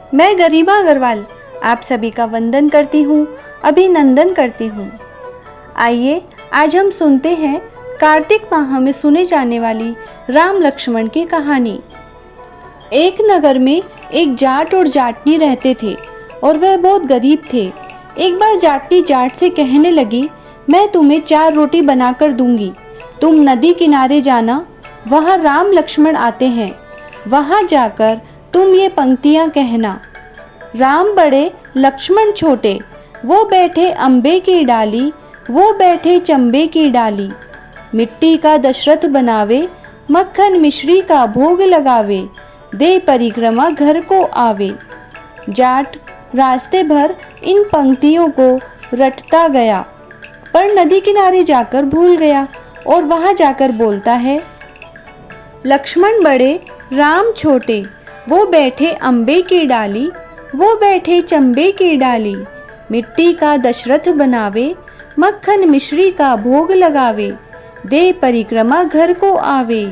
मैं गरिमा अग्रवाल आप सभी का वंदन करती हूँ, अभिनंदन करती हूँ। आइए आज हम सुनते हैं कार्तिक माह में सुने जाने वाली राम लक्ष्मण की कहानी। एक नगर में एक जाट और जाटनी रहते थे और वह बहुत गरीब थे। एक बार जाटनी जाट से कहने लगी, मैं तुम्हें 4 रोटी बनाकर दूंगी, तुम नदी किनारे जाना, वहाँ राम लक्ष्मण आते हैं, वहाँ जाकर तुम ये पंक्तियाँ कहना। राम बड़े लक्ष्मण छोटे, वो बैठे अम्बे की डाली, वो बैठे चंबे की डाली। मिट्टी का दशरथ बनावे, मक्खन मिश्री का भोग लगावे, दे परिक्रमा घर को आवे। जाट रास्ते भर इन पंक्तियों को रटता गया, पर नदी किनारे जाकर भूल गया और वहाँ जाकर बोलता है, लक्ष्मण बड़े राम छोटे, वो बैठे अम्बे की डाली, वो बैठे चंबे की डाली। मिट्टी का दशरथ बनावे, मक्खन मिश्री का भोग लगावे, दे परिक्रमा घर को आवे।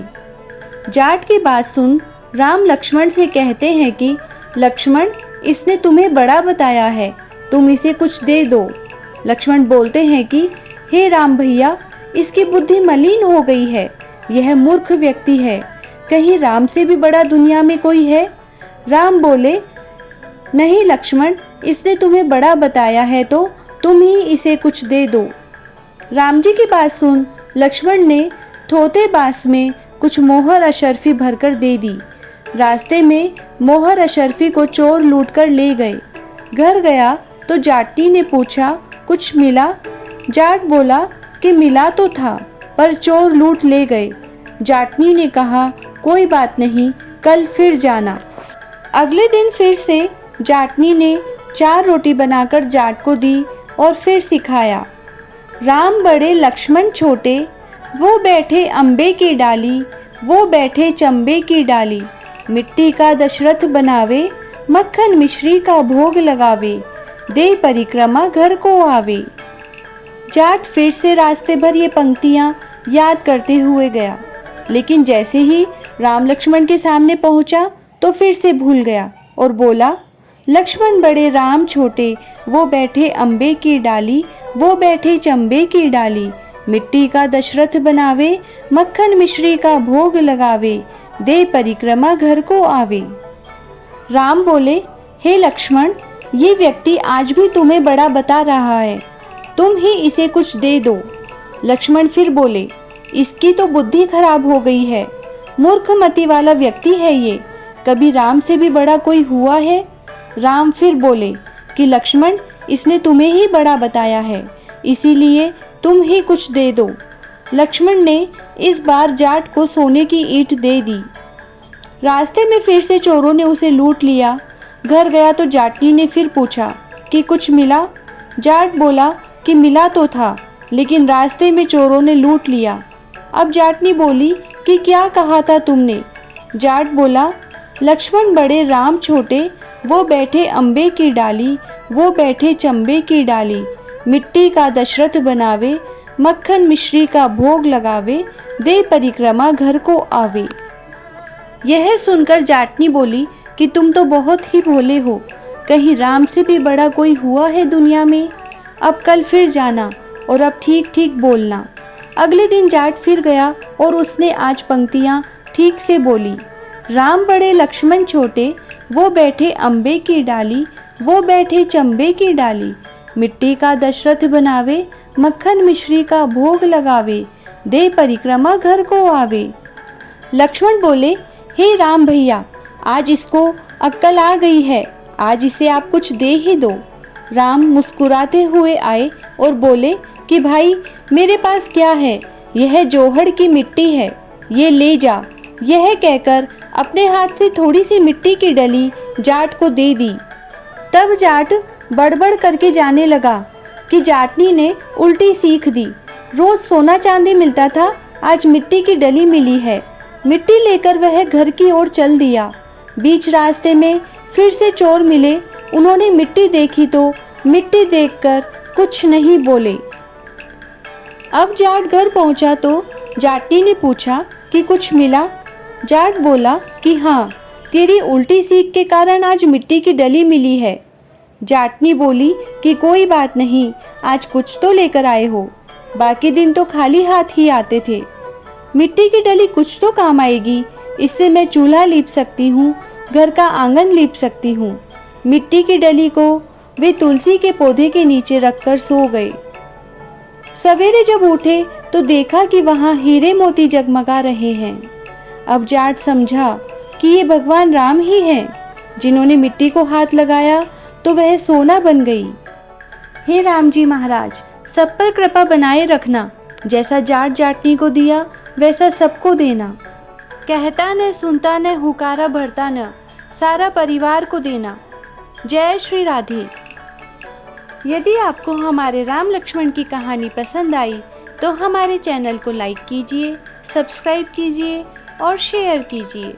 जाट की बात सुन राम लक्ष्मण से कहते हैं कि लक्ष्मण, इसने तुम्हें बड़ा बताया है, तुम इसे कुछ दे दो। लक्ष्मण बोलते हैं कि हे राम भैया, इसकी बुद्धि मलिन हो गई है, यह मूर्ख व्यक्ति है, कहीं राम से भी बड़ा दुनिया में कोई है? राम बोले, नहीं लक्ष्मण, इसने तुम्हें बड़ा बताया है तो तुम ही इसे कुछ दे दो। राम जी की बात सुन लक्ष्मण ने थोथे बांस में कुछ मोहर अशर्फी भरकर दे दी। रास्ते में मोहर अशर्फी को चोर लूट कर ले गए। घर गया तो जाटनी ने पूछा, कुछ मिला? जाट बोला कि मिला तो था, पर चोर लूट ले गए। जाटनी ने कहा, कोई बात नहीं, कल फिर जाना। अगले दिन फिर से जाटनी ने 4 रोटी बनाकर जाट को दी और फिर सिखाया, राम बड़े लक्ष्मण छोटे, वो बैठे अम्बे की डाली, वो बैठे चंबे की डाली। मिट्टी का दशरथ बनावे, मक्खन मिश्री का भोग लगावे, दे परिक्रमा घर को आवे। जाट फिर से रास्ते भर ये पंक्तियाँ याद करते हुए गया, लेकिन जैसे ही राम लक्ष्मण के सामने पहुंचा तो फिर से भूल गया और बोला, लक्ष्मण बड़े राम छोटे, वो बैठे अम्बे की डाली, वो बैठे चंबे की डाली। मिट्टी का दशरथ बनावे, मक्खन मिश्री का भोग लगावे, दे परिक्रमा घर को आवे। राम बोले, हे लक्ष्मण, ये व्यक्ति आज भी तुम्हें बड़ा बता रहा है, तुम ही इसे कुछ दे दो। लक्ष्मण फिर बोले, इसकी तो बुद्धि खराब हो गई है, मूर्खमति वाला व्यक्ति है ये, कभी राम से भी बड़ा कोई हुआ है? राम फिर बोले कि लक्ष्मण, इसने तुम्हें ही बड़ा बताया है, इसीलिए तुम ही कुछ दे दो। लक्ष्मण ने इस बार जाट को सोने की ईंट दे दी। रास्ते में फिर से चोरों ने उसे लूट लिया। घर गया तो जाटनी ने फिर पूछा कि कुछ मिला? जाट बोला कि मिला तो था, लेकिन रास्ते में चोरों ने लूट लिया। अब जाटनी बोली कि क्या कहा था तुमने? जाट बोला, लक्ष्मण बड़े राम छोटे, वो बैठे अम्बे की डाली, वो बैठे चंबे की डाली। मिट्टी का दशरथ बनावे, मक्खन मिश्री का भोग लगावे, दे परिक्रमा घर को आवे। यह सुनकर जाटनी बोली कि तुम तो बहुत ही भोले हो, कहीं राम से भी बड़ा कोई हुआ है दुनिया में? अब कल फिर जाना और अब ठीक ठीक बोलना। अगले दिन जाट फिर गया और उसने आज पंक्तियाँ ठीक से बोली, राम बड़े लक्ष्मण छोटे, वो बैठे अम्बे की डाली, वो बैठे चंबे की डाली। मिट्टी का दशरथ बनावे, मक्खन मिश्री का भोग लगावे, दे परिक्रमा घर को आवे। लक्ष्मण बोले, हे राम भैया, आज इसको अक्ल आ गई है, आज इसे आप कुछ दे ही दो। राम मुस्कुराते हुए आए और बोले कि भाई, मेरे पास क्या है, यह जोहड़ की मिट्टी है, ये ले जा। यह कहकर अपने हाथ से थोड़ी सी मिट्टी की डली जाट को दे दी। तब जाट बड़बड़ करके जाने लगा कि जाटनी ने उल्टी सीख दी, रोज सोना चांदी मिलता था, आज मिट्टी की डली मिली है। मिट्टी लेकर वह घर की ओर चल दिया। बीच रास्ते में फिर से चोर मिले, उन्होंने मिट्टी देखी तो मिट्टी देखकर कुछ नहीं बोले। अब जाट घर पहुंचा तो जाटनी ने पूछा कि कुछ मिला? जाट बोला कि हाँ, तेरी उल्टी सीख के कारण आज मिट्टी की डली मिली है। जाटनी बोली कि कोई बात नहीं, आज कुछ तो लेकर आए हो, बाकी दिन तो खाली हाथ ही आते थे। मिट्टी की डली कुछ तो काम आएगी, इससे मैं चूल्हा लीप सकती हूँ, घर का आंगन लीप सकती हूँ। मिट्टी की डली को वे तुलसी के पौधे के नीचे रखकर सो गए। सवेरे जब उठे तो देखा कि वहाँ हीरे मोती जगमगा रहे हैं। अब जाट समझा कि ये भगवान राम ही हैं, जिन्होंने मिट्टी को हाथ लगाया तो वह सोना बन गई। हे राम जी महाराज, सब पर कृपा बनाए रखना, जैसा जाट जाटनी को दिया वैसा सबको देना। कहता न सुनता न हुकारा भरता न, सारा परिवार को देना। जय श्री राधे। यदि आपको हमारे राम लक्ष्मण की कहानी पसंद आई तो हमारे चैनल को लाइक कीजिए, सब्सक्राइब कीजिए और शेयर कीजिए।